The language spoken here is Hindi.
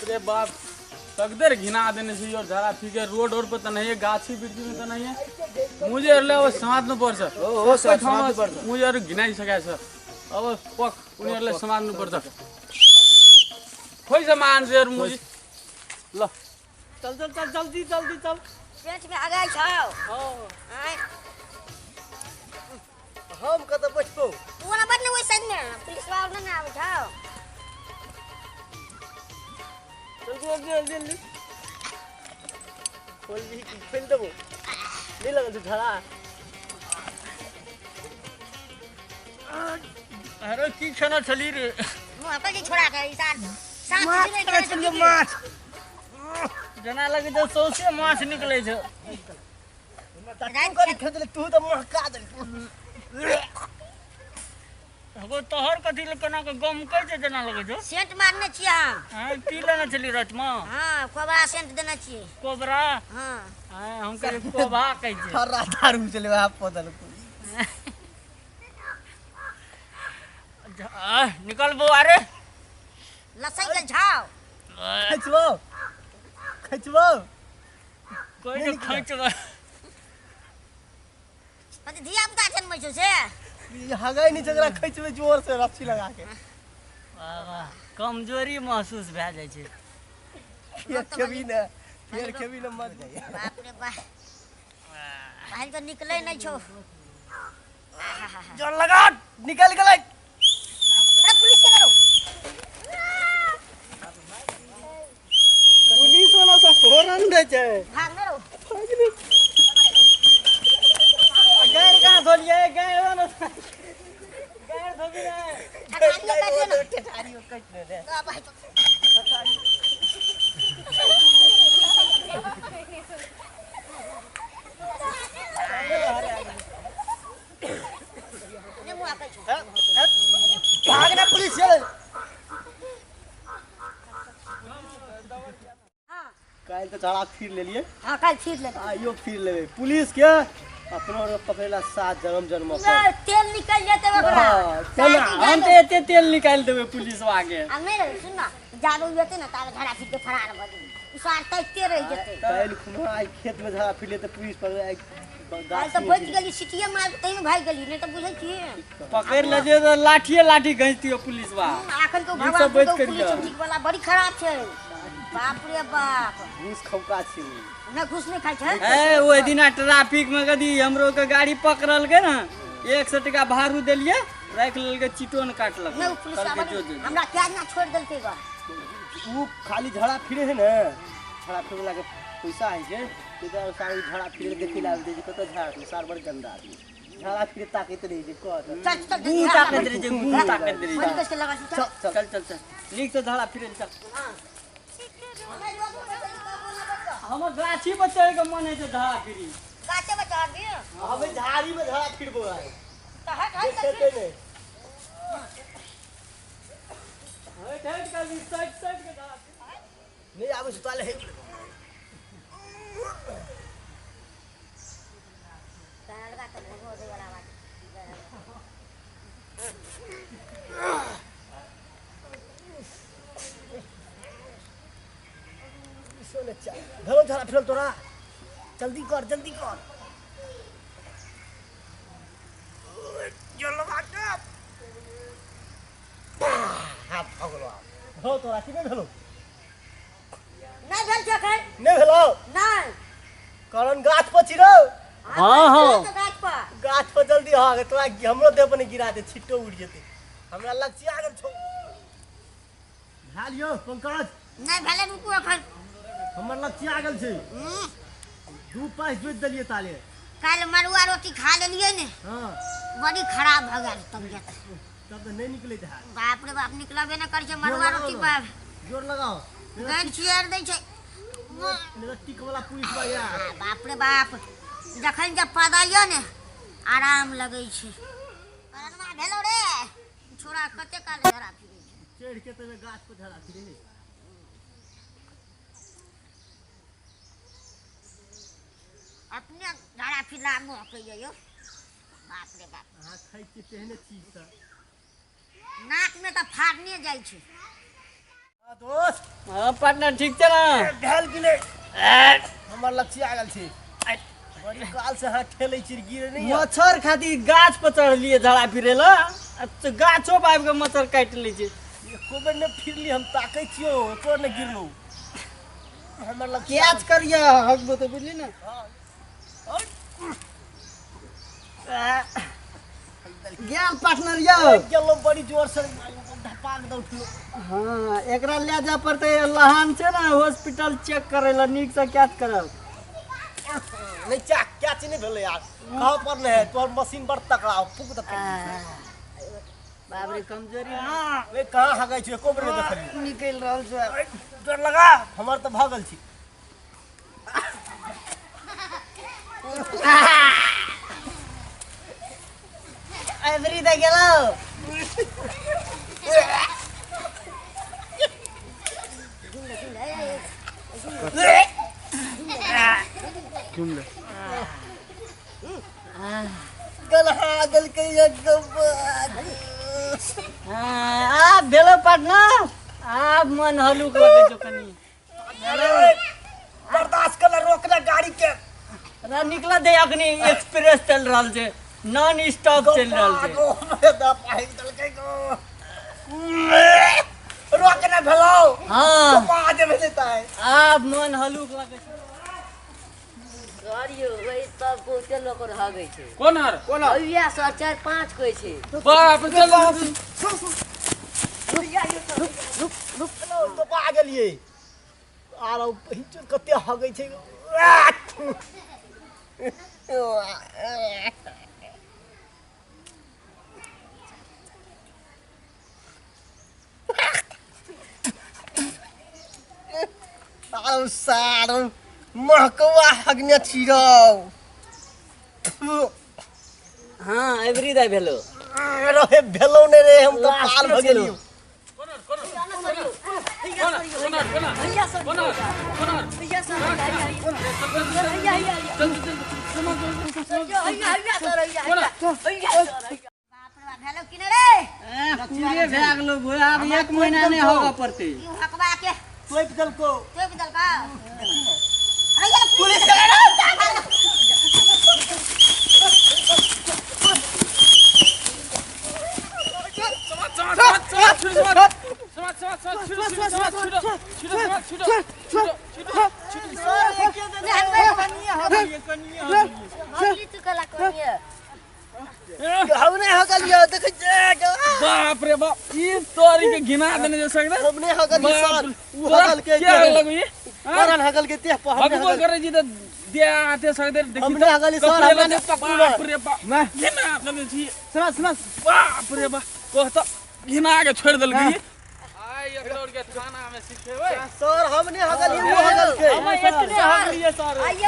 अरे बाप तकदर घिना देने से और झाड़ा फिके रोड और पर तो नहीं है गाछी बिरती में तो नहीं है मुझे अरले अब समाज में पड़ सक ओ सर समाज पर मुझे अरे घिना ही सके सर अब पक उन्हें अरले समाज में पड़ सक कोई सामान से और मुझे लो चल चल चल जल्दी जल्दी चल पेट में आ गई छाओ हां आय हम कत बचबो तू ना बदले वही सही में पुलिस वाला ना उठाओ चल जल्दी जल्दी खोल भी खोल देबो नहीं लगल तो झड़ा अरे की खाना चली रे मुंह पे की छोड़ा के इंसान सांस नहीं करे तो माछ जना लगे तो सौसे माछ निकले छ तू तो महका दे हगो तोहर कथि ल कना के गम कै जे जना लगे छ सेंट मारने छिए हम हां की लेना चली रात में हां कोबरा सेंट देना छिए कोबरा हां हां हम के कोबा कहै छै हरा दारू चले आप पता नहीं निकल बो अरे लसई के झाओ खचबो खचबो कोई तो खचबो पति धिया पुता छन में छे से ये हगाई नहीं चगरा खचबे जोर से रस्सी लगा के वाह कमजोरी महसूस भै जाय छै फिर कभी न मत गई बाप रे बाप भाई तो निकले नहीं छो जोर लगा निकल गए अरे पुलिस के करो पुलिस वाला सा फोरन दे छै भाग न रो गैर कहां धोलिए गैर वाला गैर धोबी रे ठठारी काट लेना ठठारी को कट ले तो भाई तो ने मुआ के छो भागना पुलिस चले हां काल तो झाड़ा फिर ले लिए हां कल फिर ले आइयो फिर लेबे पुलिस के अपनो पकड़ेला 7 जन्म पर तेल निकल जाते ओकरा चल हम तो एते तेल निकाल देबे पुलिस आगे आ मेरे सुन ना जादू येते ना ताले झड़ा फिर के फरार भ गई इसार तकते रह जते काल खुमा आई खेत में झाड़ा फिर ले तो पुलिस पर काल तो बच गेली सिटिया मार तई में भाग गेली नहीं तो बुझै छी पकड़ ले जे तो लाठिए लाठी गइतियो पुलिस बा आखन तो सब भगवान बच तो कर पुलिस लिया। ठीक वाला बड़ी खराब छे बाप रे बाप घूस खौका छी ना घुस नहीं खाई छे ए ओइ दिन ट्रैफिक में कदी हमरो के गाड़ी पकड़ल के ना 100 टका भाड़ू देलिए रख लेल के चिटोन काटलक नहीं पुलिस वाला हमरा क्या ना छोड़ देलके ग तू खाली झड़ा फिरे है ना झड़ा फिरे वाला के पैसा है जे तो सारी झड़ा फिरे देखि ला दे कत झड़ा तू सार बड़ गंदा आदमी झड़ा फिरे ताकत रही जे कत चल चल मुंह ताकत रे जे मुंह ताकत रे बड़ी कष्ट लगा छी चल चल चल चल नीक से धड़ा फिरे चल हम गाछी पर चढ़ के मन है जे धड़ा फिरी काचे बचा दी अबे झाड़ी में झड़ा फिरबो है तो हट देखते नहीं हट हट कर साइड साइड के धड़ा नहीं आवे सुताले है लगा तो भगो दे वाला बात सोने चल धरो झड़ा फिरल तोरा जल्दी कर जो लगा के हाथ पकड़ो हो तोरा कि नहीं भेलो नहीं भेल छै खै नहीं भेलो नहीं कारण गाछ पर चिरो हां हां तो गाछ पर जल्दी आ गए तोरा हमरो देह पर गिरा दे छिट्टो उड़ जेते हमरा लग आ गेल छौ हालियो पंकज नहीं भेले रुकू अखन हमर लग आ गेल छै दू पास जोत देलिए ताले काल मरुआ रोटी खा लेलिए ने हां बड़ी खराब भ गेल तबियत तब तो नहीं निकले था बाप रे बाप निकलबे न कर छै मरुआ रोटी पर जोर लगाओ गन छियर दै छै मेरा टिक वाला पुलिस बा यार बाप रे बाप जखन जब पदाइयो ने आराम लगै छै अरमा भेलो रे छोरा कते काल धरा फिरै छै चढ़ के तबे गाछ पर धरा फिरे अपने धरा फिरला मुँह कहिए यो बाप रे बाप अहाँ खाइ छी तेहने चीज सब नाक में तो फाड़ने जाइ छै दोस्त हाँ पार्टनर ठीक छै ना भेल कि नहीं हमर लक्ष्य आ गेल छै बड़ी काल से हाथ ठेलै छिर गिरे नहीं मच्छर खातिर गाछ पर चढ़लिए झड़ा फिरे ला गाछो पर आबि के मच्छर काटि लै छै एको बेर ने फिरली हम ताकै छियो तो ने गिरलौ हमर लक्ष्य कैच करिए हकबो तो बुझली ना गेल पार्टनर यौ गेलो बड़ी जोर से धपाक दौ उठलो हाँ एकरा ले जा पड़ते लहान छै ना हॉस्पिटल चेक करे ला नीक से कैच करब नहीं क्या चीज नहीं भेले यार कहां पर ने है तोर मशीन बड़ तकड़ा फूक दे बाप रे कमजोरी हां वे कहां हगै छै एको बेर नहीं देखली निकल रहल छै डर लगा हमर त भागल छी एवरी दे गेलो घूम ले गलहा गल के एकदम आ भेलो पार्टनर आ मन हलुक लगे जो कनी बर्दाश्त कर रोकना गाड़ी के रा निकला दे अखनी एक्सप्रेस चल रहल छै नॉन स्टॉप चल रहल छै गो दा पाई दल के गो रोकना भेलो हां बाजे भेजता है आ मन हलुक लगे छै गाड़ियो वही सब बहुते लोग रहै छै कोन हर भैया 4-5 कोइ छै बाप रे चल तो पा गेलिए आरो हिचर कते हगै छै आरो सारो महकवा हगने छिरौ हां एवरी दे भेलो रे भेलौ ने रे हम तो पाल भ गेलियो भेलो कि नहीं रे पूरे भाग लो भोया अब 1 महीना नहीं होगा पड़ते यू हकबा के तोप दल को तो बदल का अरे ये पुलिस चले रे हमने हगलियो देख बाप रे बाप ई तोरी के घिना देने जैसा कि हमने हगलियो सर वो हगल के क्या लगो ये करन हगल के ते पर हमने हगबो करे जी तो दिया आते सकदे देखि हमने हगली सर हमने बाप रे बाप मैं घिना देने छी सुन बाप रे बाप को तो घिना के छोड़ देल गई आई एकरोड के थाना में सिखेबै सर हमने हगलियो वो हगल के हम इतने हगलिए सर आइए